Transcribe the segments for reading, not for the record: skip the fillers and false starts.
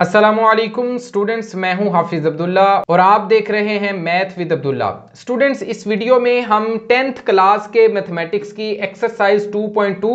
अस्सलामुअलैकुम स्टूडेंट्स, मैं हूं हाफिज अब्दुल्ला और आप देख रहे हैं मैथ विद अब्दुल्ला। स्टूडेंट्स, इस वीडियो में हम 10th क्लास के मैथमेटिक्स की एक्सरसाइज 2.2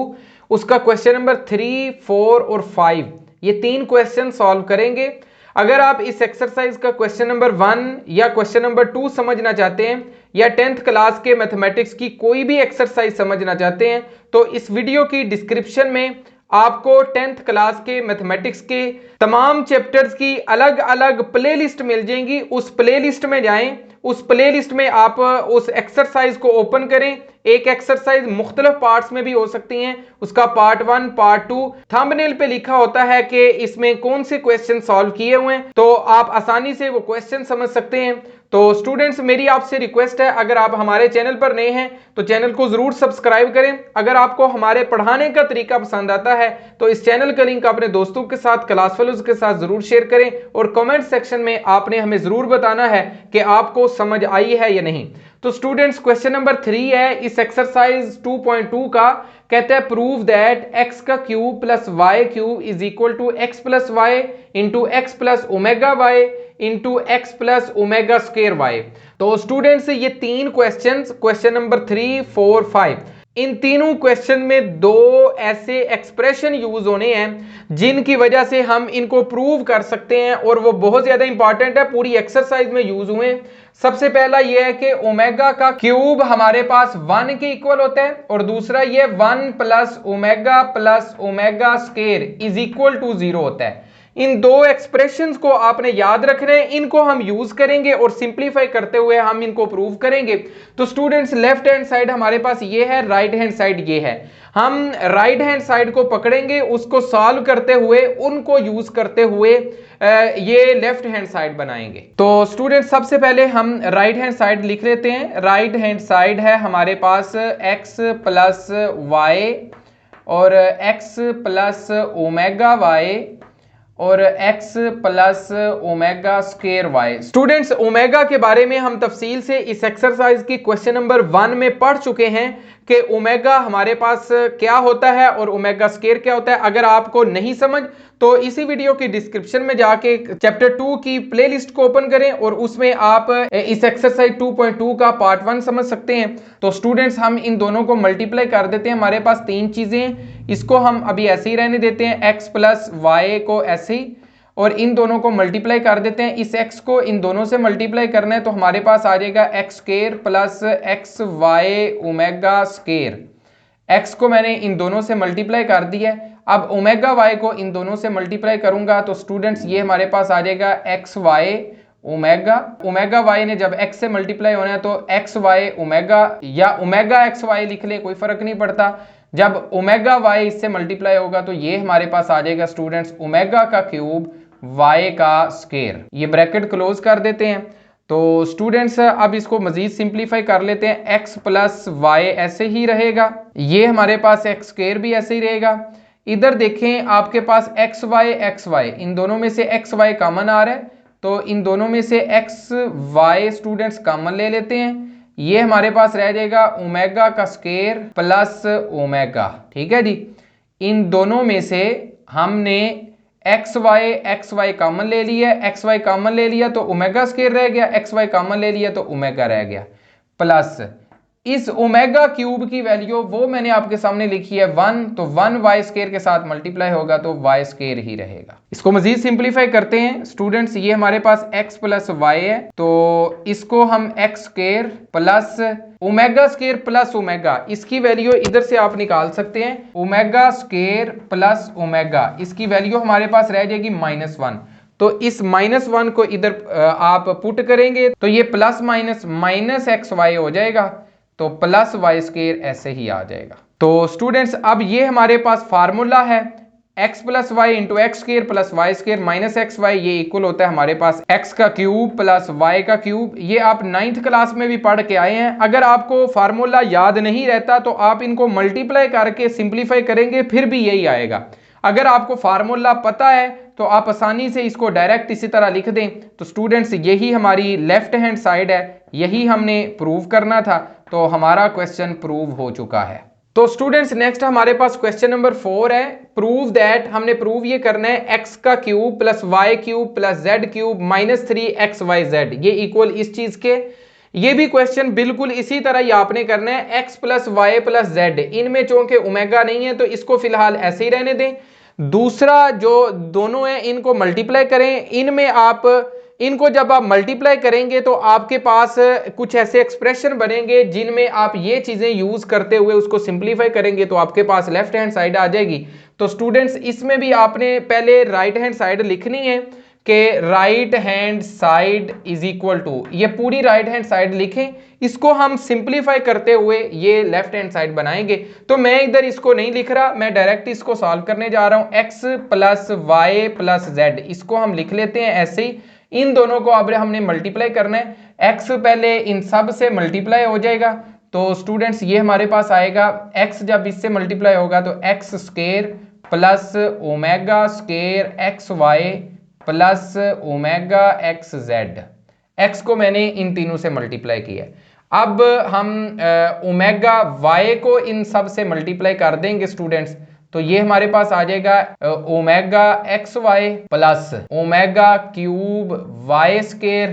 उसका क्वेश्चन नंबर 3, 4 और 5 ये 3 क्वेश्चन सॉल्व करेंगे। अगर आप इस एक्सरसाइज का क्वेश्चन नंबर 1 या क्वेश्चन नंबर 2 समझना चाहते हैं या 10th क्लास के मैथमेटिक्स की कोई भी एक्सरसाइज समझना चाहते हैं तो इस वीडियो की डिस्क्रिप्शन में आपको 10th क्लास के मैथमेटिक्स के तमाम चैप्टर्स की अलग अलग प्लेलिस्ट मिल जाएंगी। उस प्लेलिस्ट में जाएं, उस प्लेलिस्ट में आप उस एक्सरसाइज को ओपन करें। एक एक्सरसाइज मुख्तलिफ पार्ट्स में भी हो सकती हैं, उसका पार्ट 1, पार्ट 2 थंबनेल पे लिखा होता है कि इसमें कौन से क्वेश्चन सॉल्व किए हुए हैं, तो आप आसानी से वो क्वेश्चन समझ सकते हैं। तो स्टूडेंट्स, मेरी आपसे रिक्वेस्ट है, अगर आप हमारे चैनल पर नए हैं तो चैनल को जरूर सब्सक्राइब करें। अगर आपको हमारे पढ़ाने का तरीका पसंद आता है तो इस चैनल का लिंक अपने दोस्तों के साथ, क्लास फेलोज के साथ जरूर शेयर करें और कमेंट सेक्शन में आपने हमें जरूर बताना है कि आपको समझ आई है या नहीं। तो स्टूडेंट्स, क्वेश्चन नंबर 3 है इस एक्सरसाइज 2.2 का। कहता है प्रूव दैट x का cube plus y cube is equal to x plus y into x plus omega y into x plus omega square y. तो स्टूडेंट्स, ये 3 क्वेश्चंस, क्वेश्चन नंबर 3, 4, 5, इन तीनों question में 2 ऐसे एक्सप्रेशन यूज होने हैं जिनकी वजह से हम इनको प्रूव कर सकते हैं और वो बहुत ज्यादा इंपॉर्टेंट है, पूरी एक्सरसाइज में यूज हुए। सबसे पहला ये है कि ओमेगा का क्यूब हमारे पास 1 के इक्वल होता है और दूसरा ये 1 plus omega square is equal to 0 होता है। इन 2 एक्सप्रेशंस को आपने याद रखना है, इनको हम यूज करेंगे और सिंपलीफाई करते हुए हम इनको प्रूव करेंगे। तो स्टूडेंट्स, लेफ्ट हैंड साइड हमारे पास ये है, राइट हैंड साइड ये है। हम राइट हैंड साइड को पकड़ेंगे, उसको सॉल्व करते हुए, उनको यूज करते हुए ये लेफ्ट हैंड साइड बनाएंगे। तो स्टूडेंट्स, सबसे पहले हम राइट हैंड साइड लिख लेते हैं। राइट हैंड साइड है हमारे पास x प्लस वाई और x प्लस ओमेगा वाई और x plus omega square y. Students, omega के बारे में हम तफसील से इस एक्सरसाइज की क्वेश्चन नंबर 1 में पढ़ चुके हैं कि ओमेगा हमारे पास क्या होता है और ओमेगा स्क्वायर क्या होता है। अगर आपको नहीं समझ तो इसी वीडियो की डिस्क्रिप्शन में जाके चैप्टर 2 की प्लेलिस्ट को ओपन करें और उसमें आप इस एक्सरसाइज 2.2 का पार्ट 1 समझ सकते हैं। तो स्टूडेंट्स, हम इन दोनों को मल्टीप्लाई कर देते हैं। हमारे पास 3 चीजें, इसको हम अभी ऐसे ही रहने देते हैं, x प्लस वाई को ऐसे ही, और इन दोनों को मल्टीप्लाई कर देते हैं। इस x को इन दोनों से मल्टीप्लाई करना है तो हमारे पास आ जाएगा x square plus x y omega square. x को मैंने इन दोनों से मल्टीप्लाई कर दिया है। अब ओमेगा y को इन दोनों से मल्टीप्लाई करूंगा तो स्टूडेंट्स ये हमारे पास आ जाएगा एक्स वाई ओमेगा y ने जब x से मल्टीप्लाई होना है तो एक्स वाई ओमेगा या ओमेगा एक्स वाई लिख ले, कोई फर्क नहीं पड़ता। जब ओमेगा y इससे मल्टीप्लाई होगा तो ये हमारे पास आ जाएगा स्टूडेंट्स ओमेगा का क्यूब y का स्क्वायर। ये ब्रैकेट क्लोज कर देते हैं। तो स्टूडेंट्स, अब इसको मजीद सिंप्लीफाई कर लेते हैं। x प्लस वाई ऐसे ही रहेगा, ये हमारे पास एक्स स्क्वायर भी ऐसे ही रहेगा। इधर देखें, आपके पास एक्स वाई इन दोनों में से एक्स वाई कॉमन आ रहा है तो इन दोनों में से एक्स वाई स्टूडेंट्स कॉमन ले लेते हैं। ये हमारे पास रह जाएगा ओमेगा का स्क्वायर प्लस ओमेगा। ठीक है जी, इन दोनों में से हमने एक्स वाई कॉमन ले लिया, एक्स वाई कॉमन ले लिया तो ओमेगा स्क्वायर रह गया, एक्स वाई कॉमन ले लिया तो ओमेगा रह गया, प्लस इस ओमेगा क्यूब की वैल्यू वो मैंने आपके सामने लिखी है 1, तो 1 वाई स्क्वायर के साथ मल्टीप्लाई होगा तो वाई स्क्वायर ही रहेगा। इसको मजीद सिंप्लीफाई करते हैं स्टूडेंट्स। ये हमारे पास x प्लस वाई है तो इसको हम x square plus omega square plus omega, इसकी वैल्यू इधर से आप निकाल सकते हैं। ओमेगा स्क्वायर प्लस ओमेगा, इसकी वैल्यू हमारे पास रह जाएगी -1। तो इस -1 को इधर आप पुट करेंगे तो ये प्लस माइनस एक्स वाई हो जाएगा, तो प्लस वाई स्क्वायर ऐसे ही आ जाएगा। तो स्टूडेंट्स, अब ये हमारे पास फार्मूला है x plus y into x square plus y square minus x y, ये इक्वल होता है हमारे पास x का क्यूब प्लस y का क्यूब। ये आप 9th क्लास में भी पढ़ के आए हैं। अगर आपको फार्मूला याद नहीं रहता तो आप इनको मल्टीप्लाई करके सिंप्लीफाई करेंगे फिर भी यही आएगा। अगर आपको फार्मूला पता है तो आप आसानी से इसको डायरेक्ट इसी तरह लिख दें। तो स्टूडेंट्स, यही हमारी लेफ्ट हैंड साइड है, यही हमने प्रूव करना था, तो हमारा क्वेश्चन प्रूव हो चुका है। तो स्टूडेंट्स नेक्स्ट हमारे पास क्वेश्चन नंबर 4 है, प्रूव दैट, हमने प्रूव ये करना है x का cube plus y cube plus z cube minus 3xyz ये इक्वल इस चीज के। ये भी क्वेश्चन बिल्कुल इसी तरह ही आपने करना है, x plus y plus z, इनमें चूंकि ओमेगा नहीं है तो इसको फिलहाल ऐसे ही रहने दें। दूसरा जो दोनों है इनको मल्टीप्लाई करें, इनमें आप इनको जब आप मल्टीप्लाई करेंगे तो आपके पास कुछ ऐसे एक्सप्रेशन बनेंगे जिनमें आप ये चीजें यूज करते हुए उसको सिंप्लीफाई करेंगे तो आपके पास लेफ्ट हैंड साइड आ जाएगी। तो स्टूडेंट्स इसमें भी आपने पहले राइट हैंड साइड लिखनी है कि right hand side is equal to, ये पूरी राइट हैंड साइड लिखें, इसको हम सिंप्लीफाई करते हुए ये लेफ्ट हैंड साइड बनाएंगे। तो मैं इधर इसको नहीं लिख रहा, मैं डायरेक्ट इसको सॉल्व करने जा रहा हूं। x plus y plus z इसको हम लिख लेते हैं ऐसे ही, इन दोनों को अब हमने मल्टीप्लाई करना है। x पहले इन सब से मल्टीप्लाई हो जाएगा तो स्टूडेंट्स ये हमारे पास आएगा, x जब इससे मल्टीप्लाई होगा तो x square plus omega square x y plus omega x z, x को मैंने इन तीनों से मल्टीप्लाई किया। अब हम ओमेगा वाई को इन सब से मल्टीप्लाई कर देंगे स्टूडेंट्स, तो ये हमारे पास आ जाएगा omega x y plus omega cube y square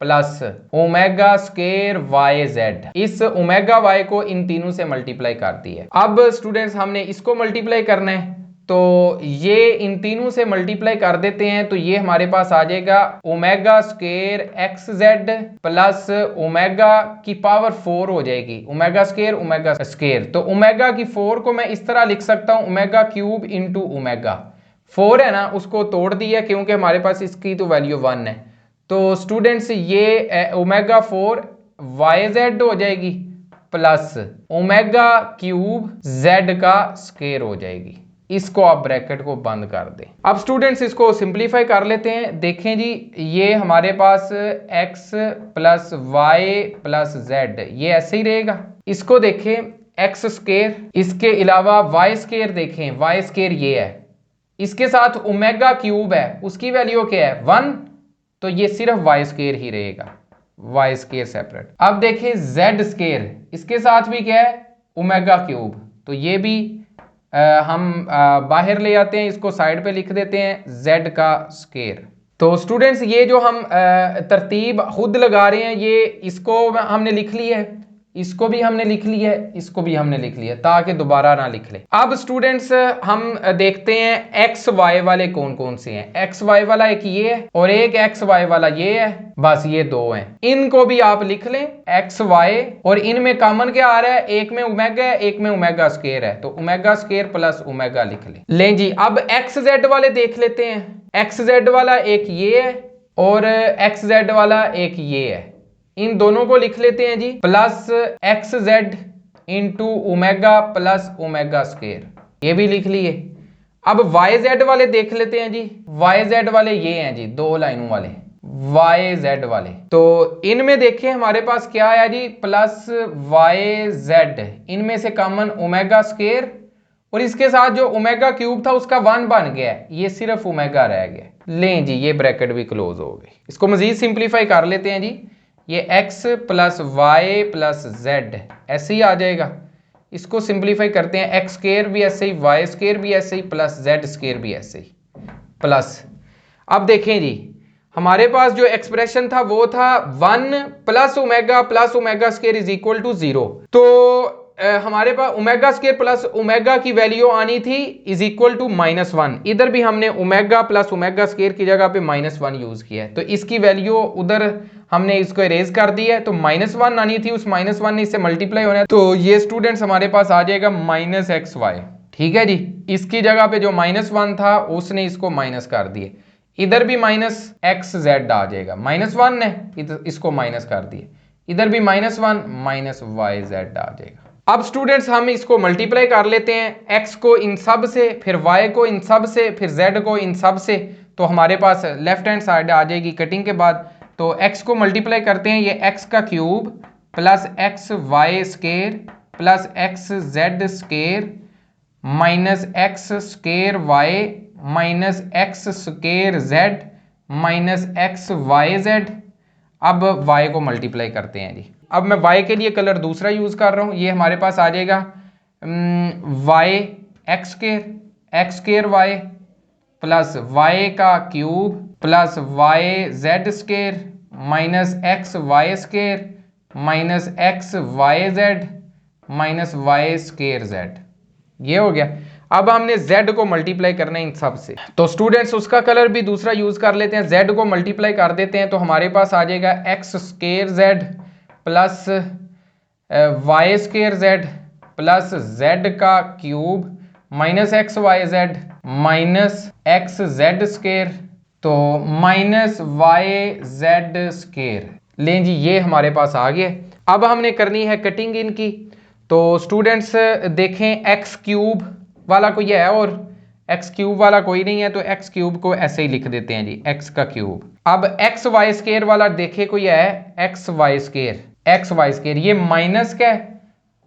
plus omega square y z. इस ओमेगा वाई को इन तीनों से मल्टीप्लाई कर दिया। अब स्टूडेंट्स हमने इसको मल्टीप्लाई करना है, तो ये इन तीनों से मल्टीप्लाई कर देते हैं तो ये हमारे पास आ जाएगा omega square x Z plus omega की पावर 4 हो जाएगी, ओमेगा स्क्वायर। तो ओमेगा की 4 को मैं इस तरह लिख सकता हूं, ओमेगा क्यूब इंटू ओमेगा 4 है ना, उसको तोड़ दिया क्योंकि हमारे पास इसकी तो वैल्यू 1 है। तो स्टूडेंट्स ये ओमेगा 4 वाई जेड हो जाएगी प्लस ओमेगा क्यूब जेड का स्क्वायर हो जाएगी। इसको आप ब्रैकेट को बंद कर दें। अब स्टूडेंट्स इसको सिंप्लीफाई कर लेते हैं। देखें जी, ये हमारे पास x plus y plus z ये ऐसे ही रहेगा। इसको देखें x स्क्वायर, इसके अलावा y स्क्वायर देखें, y स्क्वायर ये है, इसके साथ ओमेगा क्यूब है, उसकी वैल्यू क्या है 1, तो ये सिर्फ y स्क्वायर ही रहेगा, y स्क्वायर सेपरेट। अब देखें z स्क्वायर, इसके साथ भी क्या है ओमेगा क्यूब, तो ये भी हम बाहर ले आते हैं, इसको साइड पे लिख देते हैं z का स्क्वायर। तो स्टूडेंट्स ये जो हम तरतीब खुद लगा रहे हैं ये इसको हमने लिख लिया है, इसको भी हमने लिख लिया है, इसको भी हमने लिख लिया ताकि दोबारा ना लिख ले। अब स्टूडेंट्स हम देखते हैं एक्स वाई वाले कौन कौन से हैं। एक्स वाई वाला एक ये है और एक एक्स वाई वाला ये है, बस ये दो हैं, इनको भी आप लिख लें एक्स वाई, और इनमें कॉमन क्या आ रहा है, एक में ओमेगा है एक में ओमेगा स्क्वायर है, तो ओमेगा स्क्वायर प्लस ओमेगा लिख लें जी। अब एक्स जेड वाले देख लेते हैं। एक्स जेड वाला एक ये है और एक्स जेड वाला एक ये है, इन दोनों को लिख लेते हैं g plus x z into omega plus omega square, ये भी लिख लिए। अब वाई जेड वाले देख लेते हैं जी। वाई जेड वाले ये हैं जी, दो लाइनों वाले वाई जेड वाले, तो इनमें देखें हमारे पास क्या आया जी प्लस वाई जेड, इनमें से कॉमन ओमेगा स्क्वायर और इसके साथ जो ओमेगा क्यूब था उसका 1 बन गया, ये सिर्फ ओमेगा रह गया। लें जी ये ब्रैकेट भी क्लोज हो गई। इसको मजीद सिंप्लीफाई कर लेते हैं जी, ये x plus y plus z ऐसे ही आ जाएगा। इसको सिंप्लीफाई करते हैं, एक्स स्क्वायर भी ऐसे ही, वाई स्क्वायर भी ऐसे ही, प्लस जेड स्क्वायर भी ऐसे ही प्लस। अब देखें जी हमारे पास जो एक्सप्रेशन था वो था 1 plus omega square is equal to 0, तो हमारे पास ओमेगा स्क्वायर प्लस ओमेगा की वैल्यू आनी थी इज इक्वल टू -1, इधर भी हमने ओमेगा प्लस ओमेगा स्क्वायर की जगह पे -1 यूज किया है, तो इसकी वैल्यू उधर हमने इसको इरेज कर दिया है, तो -1 आनी थी, उस -1 ने इससे मल्टीप्लाई होना है, तो ये स्टूडेंट्स हमारे पास आ जाएगा -xy। ठीक है जी, इसकी जगह पे जो -1 था उसने इसको माइनस कर दिए, इधर भी -xz आ जाएगा, -1 ने इसको माइनस कर दिए, इधर भी -1 -yz आ जाएगा। अब स्टूडेंट्स हम इसको मल्टीप्लाई कर लेते हैं, x को इन सब से, फिर y को इन सब से, फिर z को इन सब से, तो हमारे पास लेफ्ट हैंड साइड आ जाएगी कटिंग के बाद। तो x को मल्टीप्लाई करते हैं, ये x का cube plus x y square plus x z square minus x square y minus x square z minus x y z. अब y को मल्टीप्लाई करते हैं जी। अब मैं y के लिए कलर दूसरा यूज कर रहा हूं, ये हमारे पास आ जाएगा y x square y plus y का cube plus y z square minus x y square minus x y z minus y square z. ये हो गया। अब हमने z को मल्टीप्लाई करना है इन सब से, तो स्टूडेंट्स उसका कलर भी दूसरा यूज कर लेते हैं। z को मल्टीप्लाई कर देते हैं तो हमारे पास आ जाएगा x square z plus y square z plus z का cube minus x y z minus x z square तो माइनस वाई जेड स्केयर। लें जी, ये हमारे पास आ गया। अब हमने करनी है कटिंग इनकी। तो स्टूडेंट्स देखें, एक्स क्यूब वाला कोई है और एक्स क्यूब वाला कोई नहीं है, तो एक्स क्यूब को ऐसे ही लिख देते हैं जी, एक्स का क्यूब। अब एक्स वाई स्केयर वाला देखे कोई है, एक्स वाई स्केयर ये माइनस का है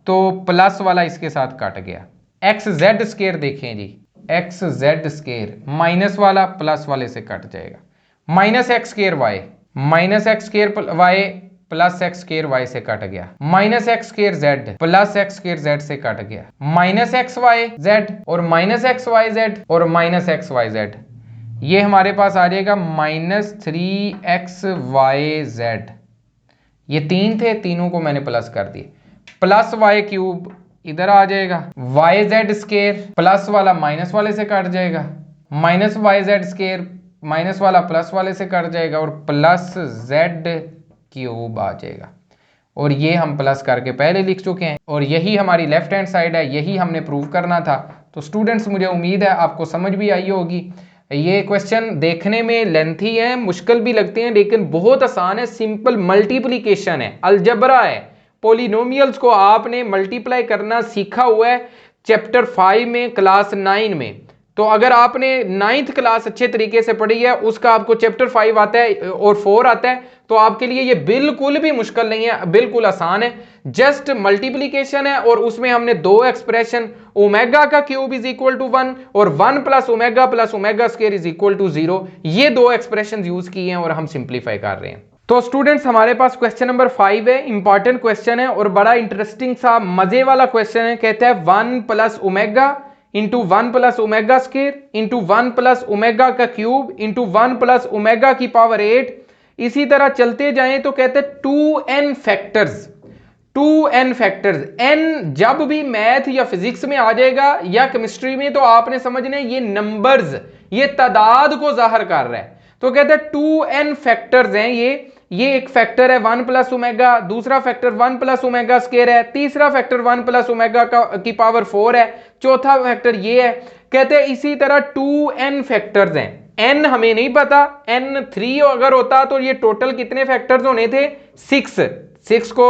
तो प्लस वाला इसके साथ कट गया। एक्स जेड स्केयर देखें जी, एक्स जेड स्केयर माइनस वाला प्लस वाले से कट जाएगा। Minus x square y plus x square y से कट गया। Minus x square z plus x square z से कट गया। माइनस एक्स वाई जेड और माइनस एक्स वाई जेड और माइनस एक्स वाई जेड, ये हमारे पास आ जाएगा माइनस 3x वाई जेड। ये तीन थे, तीनों को मैंने प्लस कर दिया। प्लस वाई क्यूब इधर आ जाएगा, वाई जेड स्केयर प्लस वाला माइनस वाले से कट जाएगा, minus y z square minus वाला प्लस वाले से कट जाएगा और प्लस जेड क्यूब आ जाएगा। और ये हम प्लस करके पहले लिख चुके हैं और यही हमारी लेफ्ट हैंड साइड है, यही हमने प्रूव करना था। तो स्टूडेंट्स मुझे उम्मीद है आपको समझ भी आई होगी। ये क्वेश्चन देखने में लेंथी है, मुश्किल भी लगते हैं, लेकिन बहुत आसान है, सिंपल मल्टीप्लिकेशन है, अलजबरा है। पॉलिनोमियल्स को आपने मल्टीप्लाई करना सीखा हुआ है चैप्टर 5 में, क्लास 9 में। तो अगर आपने 9th क्लास अच्छे तरीके से पढ़ी है, उसका आपको चैप्टर 5 आता है और 4 आता है, तो आपके लिए ये बिल्कुल भी मुश्किल नहीं है, बिल्कुल आसान है। जस्ट मल्टीप्लिकेशन है और उसमें हमने दो एक्सप्रेशन, ओमेगा का क्यूब इज इक्वल टू 1 और 1 plus omega square is equal to 0, ये दो एक्सप्रेशन यूज किए हैं और हम सिंप्लीफाई कर रहे हैं। तो स्टूडेंट्स हमारे पास क्वेश्चन नंबर 5 है, इंपॉर्टेंट क्वेश्चन है और बड़ा इंटरेस्टिंग सा मजे वाला क्वेश्चन है। कहता है 1 plus omega into 1 plus omega square into 1 plus omega का क्यूब इंटू 1 प्लस ओमेगा की पावर 8, इसी तरह चलते जाएं तो कहते हैं 2n फैक्टर्स। n जब भी मैथ या फिजिक्स में आ जाएगा या केमिस्ट्री में, तो आपने समझना है ये नंबर्स, ये तादाद को जाहिर कर रहा है। तो कहते हैं 2n फैक्टर्स हैं, ये एक फैक्टर है 1 प्लस ओमेगा, दूसरा फैक्टर 1 प्लस ओमेगा स्क्वायर है, तीसरा फैक्टर 1 प्लस ओमेगा की पावर 4 है, चौथा फैक्टर ये है। कहते हैं इसी तरह 2n फैक्टर्स हैं। n हमें नहीं पता, n 3 अगर होता तो ये टोटल कितने फैक्टर्स होने थे, 6 को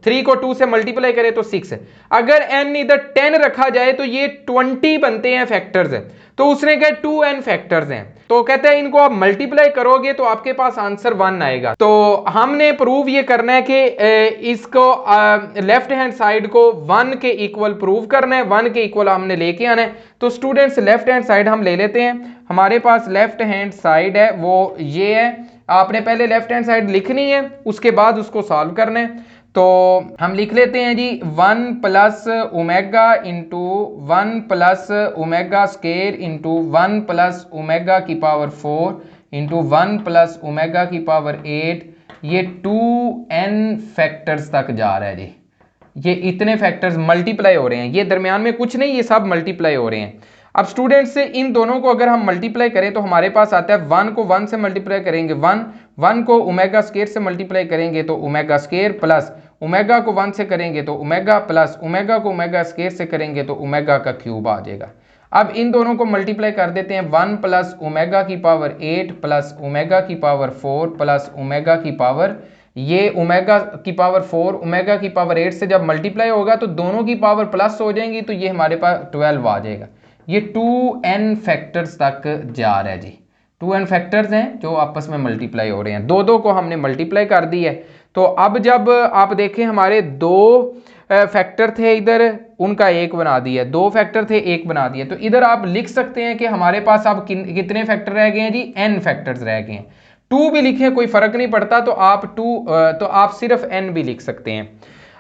3 को 2 से मल्टीप्लाई करें तो 6। अगर n इधर 10 रखा जाए तो ये 20 बनते हैं फैक्टर्स। तो उसने कहा 2n फैक्टर्स हैं, तो कहते हैं इनको आप मल्टीप्लाई करोगे तो आपके पास आंसर 1 आएगा। तो हमने प्रूव ये करना है कि इसको लेफ्ट हैंड साइड को 1 के इक्वल प्रूव करना है, 1 के इक्वल हमने लेके आना है। तो स्टूडेंट्स लेफ्ट हैंड साइड हम ले लेते हैं। हमारे पास लेफ्ट हैंड साइड है वो ये है, आपने पहले लेफ्ट हैंड साइड लिखनी है, उसके बाद उसको सॉल्व करना है। तो हम लिख लेते हैं जी 1 plus omega into 1 plus omega square into 1 plus omega की पावर 4 इंटू 1 प्लस ओमेगा की पावर 8, ये 2n फैक्टर्स तक जा रहा है जी। ये इतने फैक्टर्स मल्टीप्लाई हो रहे हैं, ये दरमियान में कुछ नहीं, ये सब मल्टीप्लाई हो रहे हैं। अब स्टूडेंट्स से इन दोनों को अगर हम मल्टीप्लाई करें तो हमारे पास आता है 1 को 1 से मल्टीप्लाई करेंगे 1 को ओमेगा स्क्वायर से मल्टीप्लाई करेंगे तो ओमेगा स्क्वायर, प्लस ओमेगा को 1 से करेंगे तो ओमेगा, प्लस ओमेगा को ओमेगा स्क्वायर से करेंगे तो ओमेगा का क्यूब आ जाएगा। अब इन दोनों को मल्टीप्लाई कर देते हैं, 1 प्लस ओमेगा की पावर 8 प्लस ओमेगा की पावर 4 प्लस ओमेगा की पावर, ये ओमेगा की पावर 4 ओमेगा की पावर 8 से जब मल्टीप्लाई होगा तो दोनों की पावर प्लस हो जाएंगी, तो ये हमारे पास 12 आ जाएगा। ये 2n फैक्टर्स तक जा रहा है जी, 2n फैक्टर्स हैं जो आपस में मल्टीप्लाई हो रहे हैं। दो को हमने मल्टीप्लाई कर दी है। तो अब जब आप देखें हमारे 2 फैक्टर थे इधर, उनका 1 बना दिया, 2 फैक्टर थे 1 बना दिया, तो इधर आप लिख सकते हैं कि हमारे पास अब कितने फैक्टर रह गए हैं जी, n फैक्टर्स रह गए हैं। 2 भी लिखें कोई फर्क नहीं पड़ता, तो आप सिर्फ n भी लिख सकते हैं।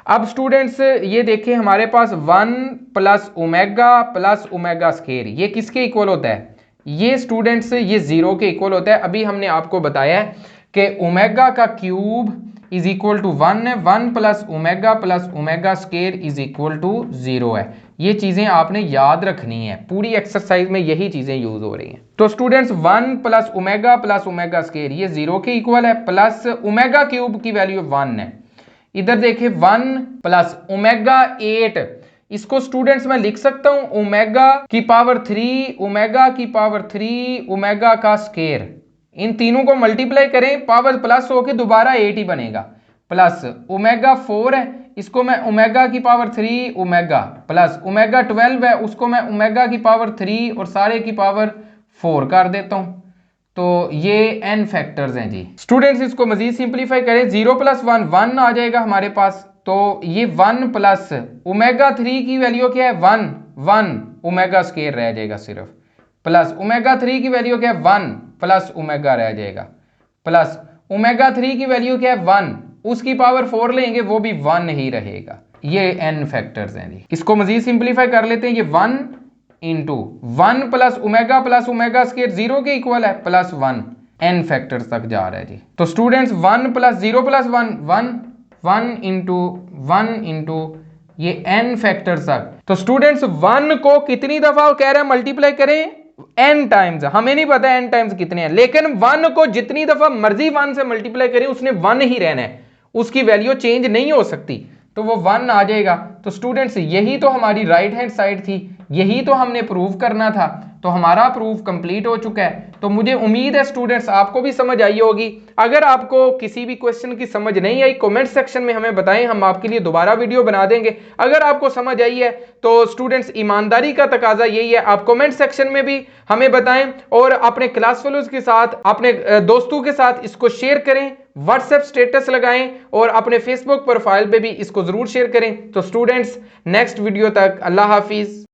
अब स्टूडेंट्स ये देखें हमारे पास 1 प्लस ओमेगा स्केयर, ये किसके इक्वल होता है? ये स्टूडेंट्स ये 0 के इक्वल होता है। अभी हमने आपको बताया है कि ओमेगा का क्यूब इज इक्वल टू 1 है, 1 plus omega square is equal to 0 है। ये चीजें आपने याद रखनी है, पूरी एक्सरसाइज में यही चीजें यूज हो रही हैं। तो स्टूडेंट्स 1 प्लस ओमेगा स्केयर ये 0 के इक्वल है, प्लस ओमेगा क्यूब की वैल्यू 1 है। इधर देखिए 1 प्लस ओमेगा 8, इसको स्टूडेंट्स मैं लिख सकता हूं ओमेगा की पावर 3 ओमेगा का स्केयर। इन तीनों को मल्टीप्लाई करें, पावर प्लस होके दोबारा 8 ही बनेगा। प्लस ओमेगा 4 है, इसको मैं ओमेगा की पावर 3 ओमेगा, प्लस ओमेगा 12 है, उसको मैं ओमेगा की पावर 3 और सारे की पावर 4 कर देता हूं। तो ये n फैक्टर्स हैं जी। स्टूडेंट्स इसको मजीद सिंप्लीफाई करें, 0 प्लस 1 1 आ जाएगा हमारे पास। तो ये 1 प्लस ओमेगा 3 की वैल्यू क्या है? 1 ओमेगा स्केयर रह जाएगा सिर्फ, प्लस ओमेगा 3 की वैल्यू क्या है? 1 प्लस ओमेगा रह जाएगा, प्लस ओमेगा 3 की वैल्यू क्या है? 1, उसकी पावर 4 लेंगे वो भी 1 ही रहेगा। ये n फैक्टर्स हैं जी। इसको मजीद सिंप्लीफाई कर लेते हैं, ये 1 इंटू 1 प्लस ओमेगा स्केयर 0 के इक्वल है, प्लस 1 n फैक्टर्स तक जा रहा है जी। तो स्टूडेंट्स 1 प्लस 0 प्लस 1 इंटू ये n फैक्टर्स तक। तो स्टूडेंट्स 1 को कितनी दफा कह रहे हैं मल्टीप्लाई करें? n times. हमें नहीं पता n टाइम्स कितने हैं, लेकिन 1 को जितनी दफा मर्जी 1 से मल्टीप्लाई करें उसने 1 ही रहना है, उसकी वैल्यू चेंज नहीं हो सकती, तो वो 1 आ जाएगा। तो स्टूडेंट्स यही तो हमारी राइट हैंड साइड थी, यही तो हमने प्रूव करना था। तो हमारा प्रूफ कंप्लीट हो चुका है। तो मुझे उम्मीद है स्टूडेंट्स आपको भी समझ आई होगी। अगर आपको किसी भी क्वेश्चन की समझ नहीं आई, कमेंट सेक्शन में हमें बताएं, हम आपके लिए दोबारा वीडियो बना देंगे। अगर आपको समझ आई है तो स्टूडेंट्स ईमानदारी का तकाजा यही है, आप कमेंट सेक्शन में भी हमें बताएं और अपने क्लास फेलोज के साथ, अपने दोस्तों के साथ इसको शेयर करें, व्हाट्सएप स्टेटस लगाएं और अपने फेसबुक प्रोफाइल पे भी इसको जरूर शेयर करें। तो स्टूडेंट्स नेक्स्ट वीडियो तक अल्लाह हाफिज।